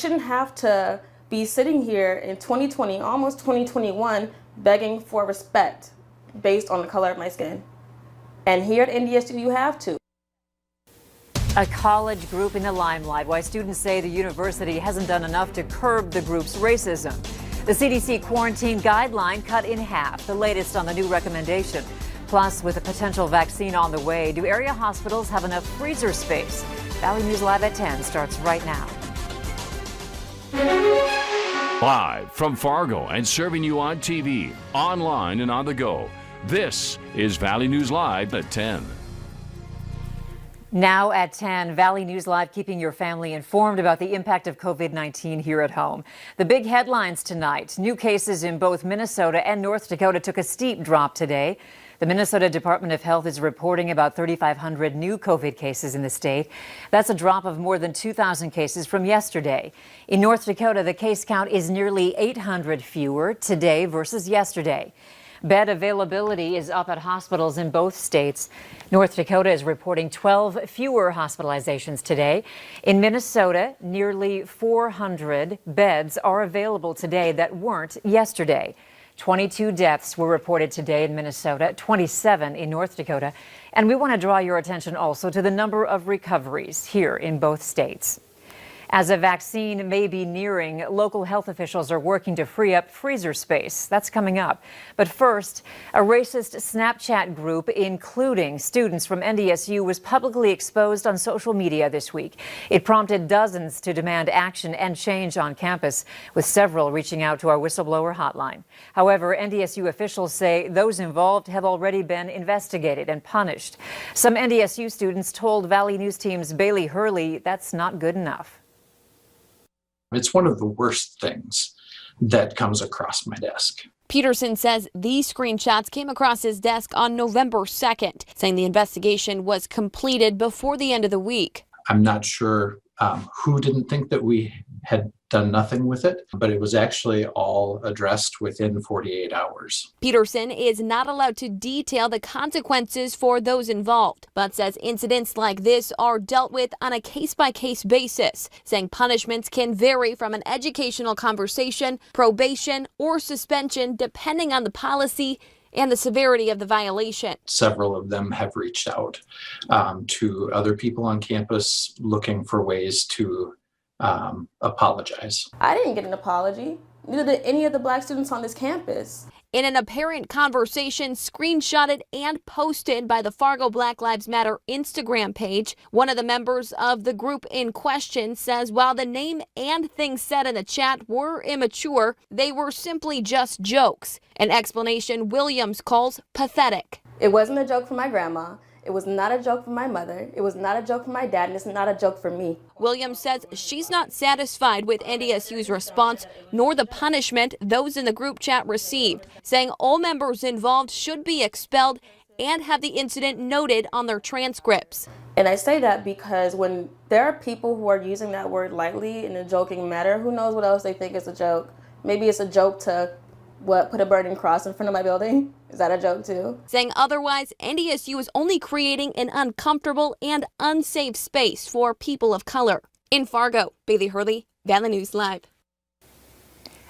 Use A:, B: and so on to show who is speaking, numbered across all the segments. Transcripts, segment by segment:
A: Shouldn't have to be sitting here in 2020, almost 2021, begging for respect based on the color of my skin. And here at NDSU, you have to.
B: A college group in the limelight, why students say the university hasn't done enough to curb the group's racism. The CDC quarantine guideline cut in half, the latest on the new recommendation. Plus, with a potential vaccine on the way, do area hospitals have enough freezer space? Valley News Live at 10 starts right now.
C: Live from Fargo and serving you on TV, online and on the go. This is Valley News Live at 10.
B: Now at 10, Valley News Live, keeping your family informed about the impact of COVID-19 here at home. The big headlines tonight: new cases in both Minnesota and North Dakota took a steep drop today. The Minnesota Department of Health is reporting about 3,500 new COVID cases in the state. That's a drop of more than 2,000 cases from yesterday. In North Dakota, the case count is nearly 800 fewer today versus yesterday. Bed availability is up at hospitals in both states. North Dakota is reporting 12 fewer hospitalizations today. In Minnesota, nearly 400 beds are available today that weren't yesterday. 22 deaths were reported today in Minnesota, 27 in North Dakota. And we want to draw your attention also to the number of recoveries here in both states. As a vaccine may be nearing, local health officials are working to free up freezer space. That's coming up. But first, a racist Snapchat group, including students from NDSU, was publicly exposed on social media this week. It prompted dozens to demand action and change on campus, with several reaching out to our whistleblower hotline. However, NDSU officials say those involved have already been investigated and punished. Some NDSU students told Valley News Team's Bailey Hurley that's not good enough.
D: It's one of the worst things that comes across my desk.
E: Peterson says these screenshots came across his desk on November 2nd, saying the investigation was completed before the end of the week.
D: I'm not sure who didn't think that we had done nothing with it, but it was actually all addressed within 48 hours.
E: Peterson is not allowed to detail the consequences for those involved, but says incidents like this are dealt with on a case-by-case basis, saying punishments can vary from an educational conversation, probation, or suspension, depending on the policy and the severity of the violation.
D: Several of them have reached out to other people on campus looking for ways to apologize.
A: I didn't get an apology. Neither did any of the black students on this campus.
E: In an apparent conversation screenshotted and posted by the Fargo Black Lives Matter Instagram page, one of the members of the group in question says while the name and things said in the chat were immature, they were simply just jokes, an explanation Williams calls pathetic.
A: It wasn't a joke for my grandma. It was not a joke for my mother. It was not a joke for my dad, and it's not a joke for me.
E: Williams says she's not satisfied with NDSU's response nor the punishment those in the group chat received, saying all members involved should be expelled and have the incident noted on their transcripts.
A: And I say that because when there are people who are using that word lightly in a joking manner, who knows what else they think is a joke? Maybe it's a joke to put a burning cross in front of my building? Is that a joke too?
E: Saying otherwise, NDSU is only creating an uncomfortable and unsafe space for people of color. In Fargo, Bailey Hurley, Valley News Live.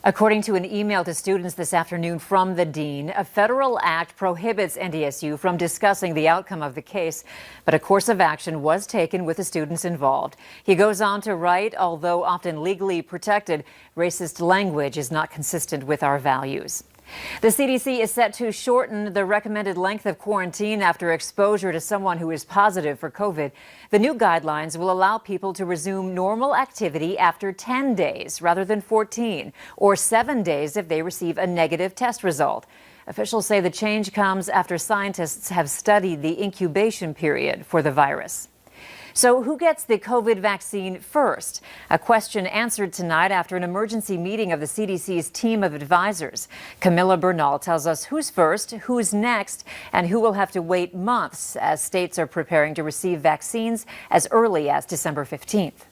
B: According to an email to students this afternoon from the dean, a federal act prohibits NDSU from discussing the outcome of the case, but a course of action was taken with the students involved. He goes on to write, although often legally protected, racist language is not consistent with our values. The CDC is set to shorten the recommended length of quarantine after exposure to someone who is positive for COVID. The new guidelines will allow people to resume normal activity after 10 days rather than 14, or 7 days if they receive a negative test result. Officials say the change comes after scientists have studied the incubation period for the virus. So who gets the COVID vaccine first? A question answered tonight after an emergency meeting of the CDC's team of advisors. Camilla Bernal tells us who's first, who's next, and who will have to wait months as states are preparing to receive vaccines as early as December 15th.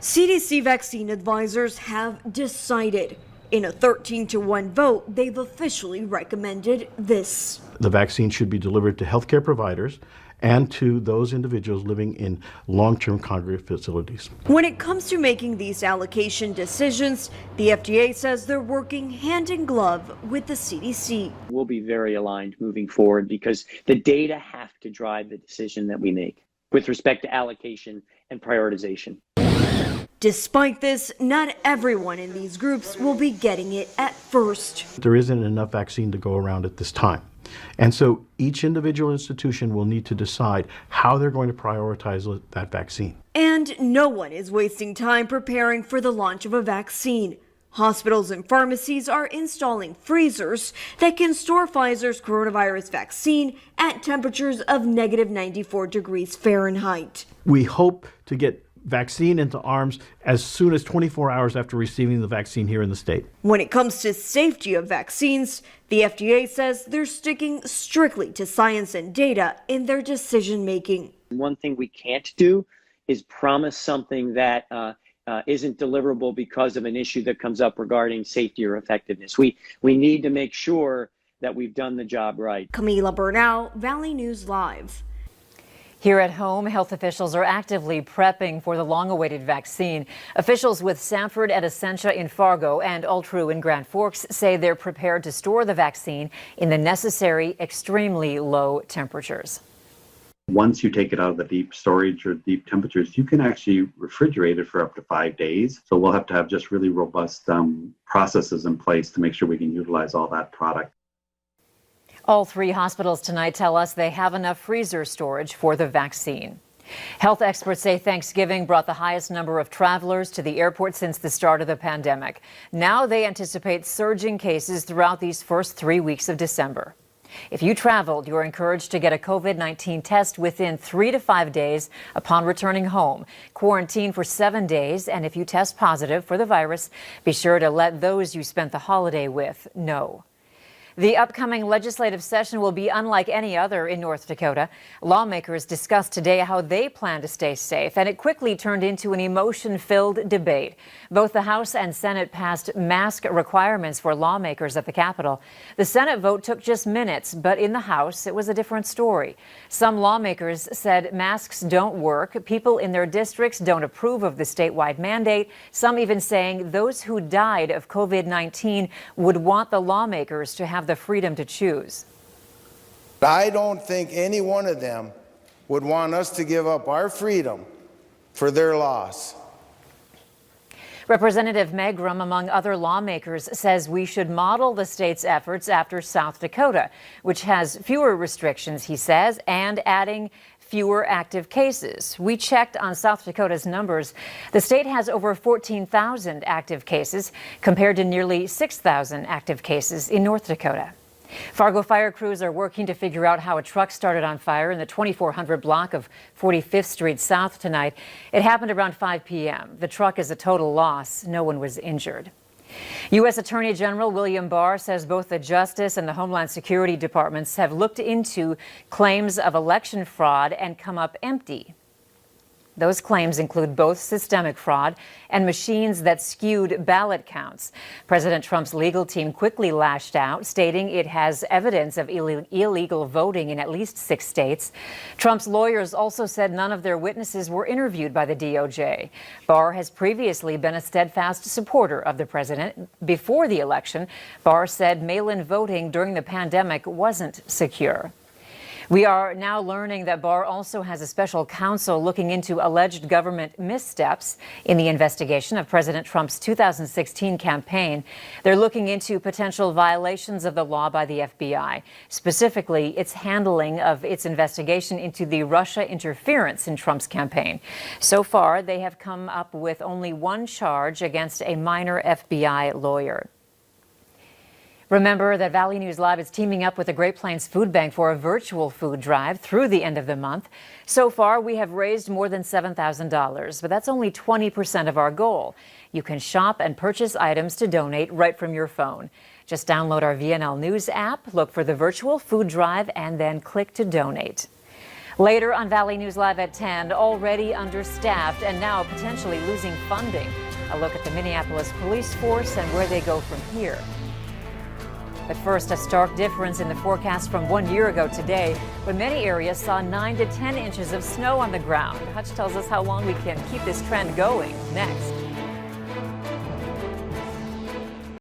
F: CDC vaccine advisors have decided. In a 13-1 vote, they've officially recommended this.
G: The vaccine should be delivered to healthcare providers and to those individuals living in long-term congregate facilities.
F: When it comes to making these allocation decisions, the FDA says they're working hand in glove with the CDC.
H: We'll be very aligned moving forward because the data have to drive the decision that we make with respect to allocation and prioritization.
F: Despite this, not everyone in these groups will be getting it at first.
G: There isn't enough vaccine to go around at this time. And so each individual institution will need to decide how they're going to prioritize that vaccine.
F: And no one is wasting time preparing for the launch of a vaccine. Hospitals and pharmacies are installing freezers that can store Pfizer's coronavirus vaccine at temperatures of -94 degrees Fahrenheit.
G: We hope to get vaccine into arms as soon as 24 hours after receiving the vaccine here in the state.
F: When it comes to safety of vaccines, the FDA says they're sticking strictly to science and data in their decision making.
H: One thing we can't do is promise something that isn't deliverable because of an issue that comes up regarding safety or effectiveness. We need to make sure that we've done the job right.
F: Camila Bernal, Valley News Live.
B: Here at home, health officials are actively prepping for the long-awaited vaccine. Officials with Sanford and Essentia in Fargo and Altru in Grand Forks say they're prepared to store the vaccine in the necessary, extremely low temperatures.
I: Once you take it out of the deep storage or deep temperatures, you can actually refrigerate it for up to 5 days. So we'll have to have just really robust processes in place to make sure we can utilize all that product.
B: All 3 hospitals tonight tell us they have enough freezer storage for the vaccine. Health experts say Thanksgiving brought the highest number of travelers to the airport since the start of the pandemic. Now they anticipate surging cases throughout these first 3 weeks of December. If you traveled, you're encouraged to get a COVID-19 test within 3 to 5 days upon returning home. Quarantine for 7 days, and if you test positive for the virus, be sure to let those you spent the holiday with know. The upcoming legislative session will be unlike any other in North Dakota. Lawmakers discussed today how they plan to stay safe, and it quickly turned into an emotion-filled debate. Both the House and Senate passed mask requirements for lawmakers at the Capitol. The Senate vote took just minutes, but in the House, it was a different story. Some lawmakers said masks don't work. People in their districts don't approve of the statewide mandate. Some even saying those who died of COVID-19 would want the lawmakers to have the freedom to choose.
J: I don't think any one of them would want us to give up our freedom for their loss.
B: Representative Megrum, among other lawmakers, says we should model the state's efforts after South Dakota, which has fewer restrictions, he says, and adding fewer active cases. We checked on South Dakota's numbers. The state has over 14,000 active cases compared to nearly 6,000 active cases in North Dakota. Fargo fire crews are working to figure out how a truck started on fire in the 2400 block of 45th Street South tonight. It happened around 5 p.m. The truck is a total loss. No one was injured. U.S. Attorney General William Barr says both the Justice and the Homeland Security departments have looked into claims of election fraud and come up empty. Those claims include both systemic fraud and machines that skewed ballot counts. President Trump's legal team quickly lashed out, stating it has evidence of illegal voting in at least 6 states. Trump's lawyers also said none of their witnesses were interviewed by the DOJ. Barr has previously been a steadfast supporter of the president. Before the election, Barr said mail-in voting during the pandemic wasn't secure. We are now learning that Barr also has a special counsel looking into alleged government missteps in the investigation of President Trump's 2016 campaign. They're looking into potential violations of the law by the FBI, specifically its handling of its investigation into the Russia interference in Trump's campaign. So far, they have come up with only one charge against a minor FBI lawyer. Remember that Valley News Live is teaming up with the Great Plains Food Bank for a virtual food drive through the end of the month. So far, we have raised more than $7,000, but that's only 20% of our goal. You can shop and purchase items to donate right from your phone. Just download our VNL News app, look for the virtual food drive, and then click to donate. Later on Valley News Live at 10, already understaffed and now potentially losing funding. A look at the Minneapolis police force and where they go from here. But first, a stark difference in the forecast from 1 year ago today, when many areas saw 9 to 10 inches of snow on the ground. Hutch tells us how long we can keep this trend going next.